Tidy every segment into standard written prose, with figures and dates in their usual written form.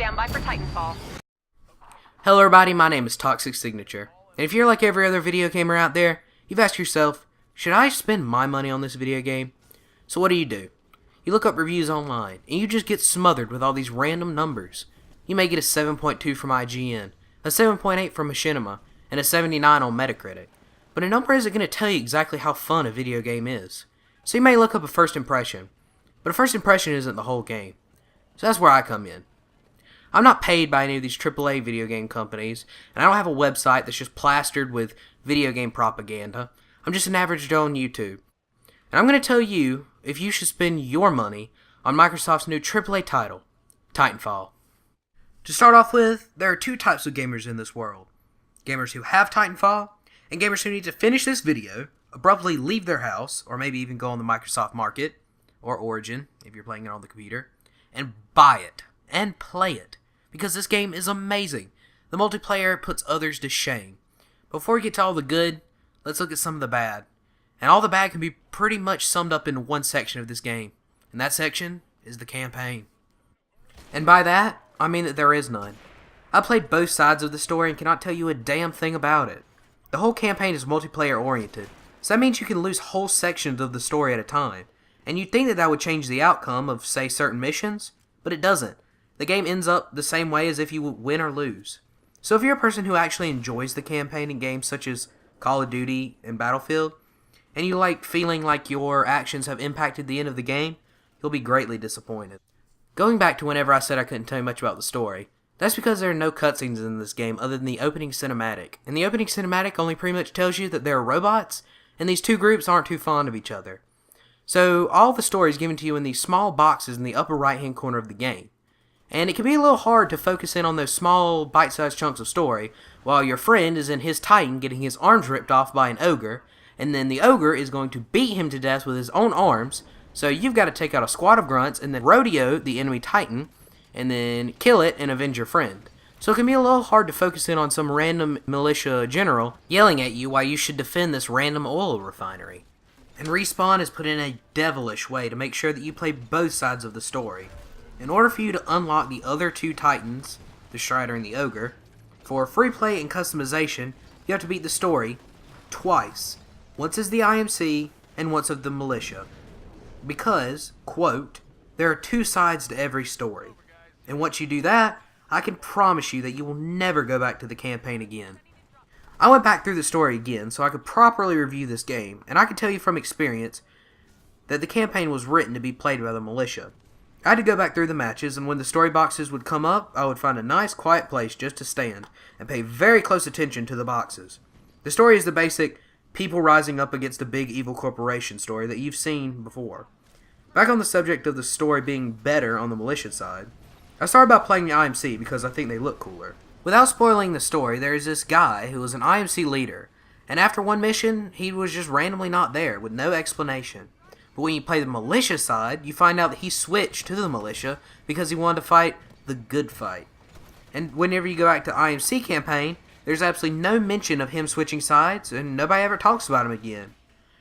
Stand by for Titanfall. Hello everybody, my name is Toxic Signature, and if you're like every other video gamer out there, you've asked yourself, should I spend my money on this video game? So what do? You look up reviews online, and you just get smothered with all these random numbers. You may get a 7.2 from IGN, a 7.8 from Machinima, and a 79 on Metacritic, but a number isn't going to tell you exactly how fun a video game is. So you may look up a first impression, but a first impression isn't the whole game. So that's where I come in. I'm not paid by any of these AAA video game companies, and I don't have a website that's just plastered with video game propaganda. I'm just an average Joe on YouTube. And I'm going to tell you if you should spend your money on Microsoft's new AAA title, Titanfall. To start off with, there are two types of gamers in this world. Gamers who have Titanfall, and gamers who need to finish this video, abruptly leave their house, or maybe even go on the Microsoft Market, or Origin, if you're playing it on the computer, and buy it, and play it. Because this game is amazing. The multiplayer puts others to shame. Before we get to all the good, let's look at some of the bad. And all the bad can be pretty much summed up in one section of this game. And that section is the campaign. And by that, I mean that there is none. I played both sides of the story and cannot tell you a damn thing about it. The whole campaign is multiplayer oriented, so that means you can lose whole sections of the story at a time. And you'd think that that would change the outcome of, say, certain missions, but it doesn't. The game ends up the same way as if you win or lose. So if you're a person who actually enjoys the campaign in games such as Call of Duty and Battlefield, and you like feeling like your actions have impacted the end of the game, you'll be greatly disappointed. Going back to whenever I said I couldn't tell you much about the story, that's because there are no cutscenes in this game other than the opening cinematic. And the opening cinematic only pretty much tells you that there are robots, and these two groups aren't too fond of each other. So all the story is given to you in these small boxes in the upper right hand corner of the game. And it can be a little hard to focus in on those small, bite-sized chunks of story, while your friend is in his Titan getting his arms ripped off by an ogre, and then the ogre is going to beat him to death with his own arms, so you've got to take out a squad of grunts, and then rodeo the enemy Titan, and then kill it and avenge your friend. So it can be a little hard to focus in on some random militia general yelling at you while you should defend this random oil refinery. And Respawn is put in a devilish way to make sure that you play both sides of the story. In order for you to unlock the other two Titans, the Strider and the Ogre, for free play and customization, you have to beat the story twice. Once as the IMC, and once of the militia. Because, quote, there are two sides to every story. And once you do that, I can promise you that you will never go back to the campaign again. I went back through the story again so I could properly review this game, and I can tell you from experience that the campaign was written to be played by the militia. I had to go back through the matches, and when the story boxes would come up, I would find a nice quiet place just to stand, and pay very close attention to the boxes. The story is the basic people rising up against a big evil corporation story that you've seen before. Back on the subject of the story being better on the militia side, I started by playing the IMC because I think they look cooler. Without spoiling the story, there is this guy who was an IMC leader, and after one mission, he was just randomly not there, with no explanation. But when you play the militia side, you find out that he switched to the militia because he wanted to fight the good fight. And whenever you go back to IMC campaign, there's absolutely no mention of him switching sides, and nobody ever talks about him again.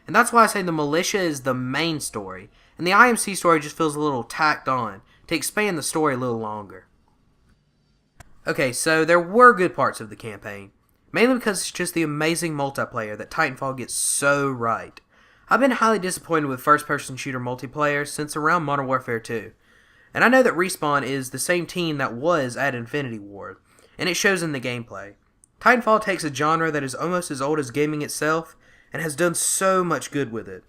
And that's why I say the militia is the main story, and the IMC story just feels a little tacked on to expand the story a little longer. Okay, so there were good parts of the campaign, mainly because it's just the amazing multiplayer that Titanfall gets so right. I've been highly disappointed with first-person shooter multiplayer since around Modern Warfare 2. And I know that Respawn is the same team that was at Infinity Ward, and it shows in the gameplay. Titanfall takes a genre that is almost as old as gaming itself, and has done so much good with it.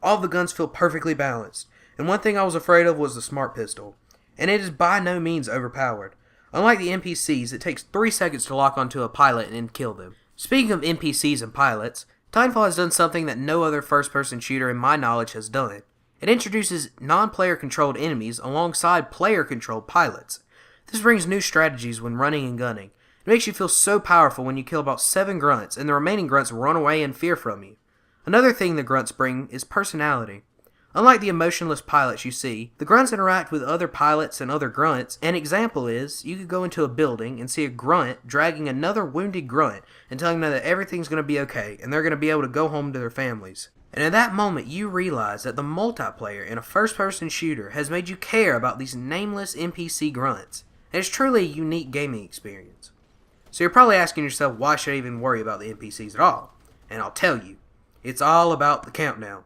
All the guns feel perfectly balanced, and one thing I was afraid of was the smart pistol, and it is by no means overpowered. Unlike the NPCs, it takes 3 seconds to lock onto a pilot and kill them. Speaking of NPCs and pilots, Titanfall has done something that no other first-person shooter in my knowledge has done. It introduces non-player controlled enemies alongside player-controlled pilots. This brings new strategies when running and gunning. It makes you feel so powerful when you kill about 7 grunts and the remaining grunts run away in fear from you. Another thing the grunts bring is personality. Unlike the emotionless pilots you see, the grunts interact with other pilots and other grunts. An example is, you could go into a building and see a grunt dragging another wounded grunt and telling them that everything's going to be okay and they're going to be able to go home to their families. And at that moment you realize that the multiplayer in a first-person shooter has made you care about these nameless NPC grunts. and it's truly a unique gaming experience. So you're probably asking yourself, why should I even worry about the NPCs at all? And I'll tell you, it's all about the countdown.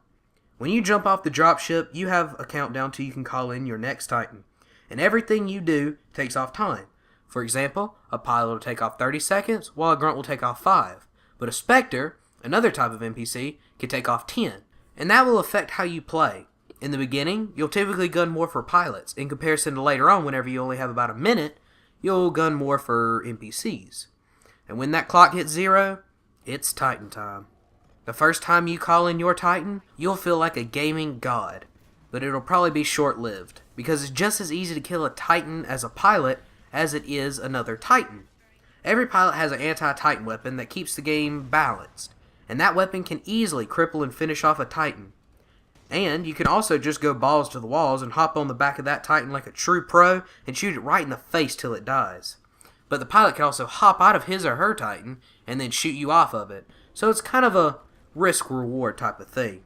When you jump off the dropship, you have a countdown till you can call in your next Titan. And everything you do takes off time. For example, a pilot will take off 30 seconds, while a grunt will take off 5. But a Spectre, another type of NPC, can take off 10. And that will affect how you play. In the beginning, you'll typically gun more for pilots. In comparison to later on, whenever you only have about a minute, you'll gun more for NPCs. And when that clock hits 0, it's Titan time. The first time you call in your Titan, you'll feel like a gaming god. But it'll probably be short-lived, because it's just as easy to kill a Titan as a pilot as it is another Titan. Every pilot has an anti-Titan weapon that keeps the game balanced, and that weapon can easily cripple and finish off a Titan. And you can also just go balls to the walls and hop on the back of that Titan like a true pro and shoot it right in the face till it dies. But the pilot can also hop out of his or her Titan and then shoot you off of it, so it's kind of a risk-reward type of thing.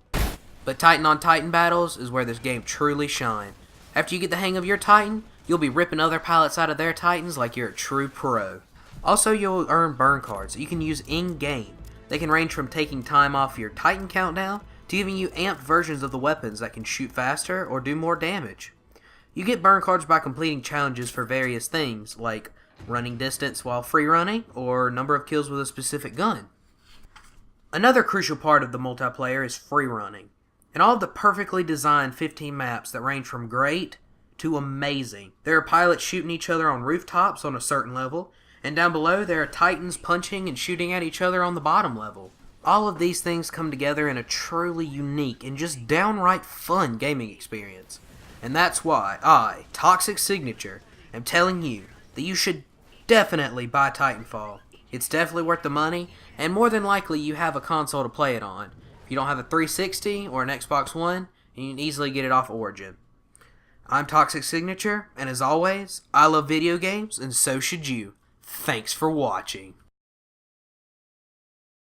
But Titan-on-Titan battles is where this game truly shines. After you get the hang of your Titan, you'll be ripping other pilots out of their Titans like you're a true pro. Also, you'll earn burn cards that you can use in-game. They can range from taking time off your Titan countdown to giving you amped versions of the weapons that can shoot faster or do more damage. You get burn cards by completing challenges for various things, like running distance while free running, or number of kills with a specific gun. Another crucial part of the multiplayer is free running, and all of the perfectly designed 15 maps that range from great to amazing. There are pilots shooting each other on rooftops on a certain level, and down below there are Titans punching and shooting at each other on the bottom level. All of these things come together in a truly unique and just downright fun gaming experience. And that's why I, Toxic Signature, am telling you that you should definitely buy Titanfall. It's definitely worth the money, and more than likely you have a console to play it on. If you don't have a 360 or an Xbox One, you can easily get it off Origin. I'm Toxic Signature, and as always, I love video games, and so should you. Thanks for watching.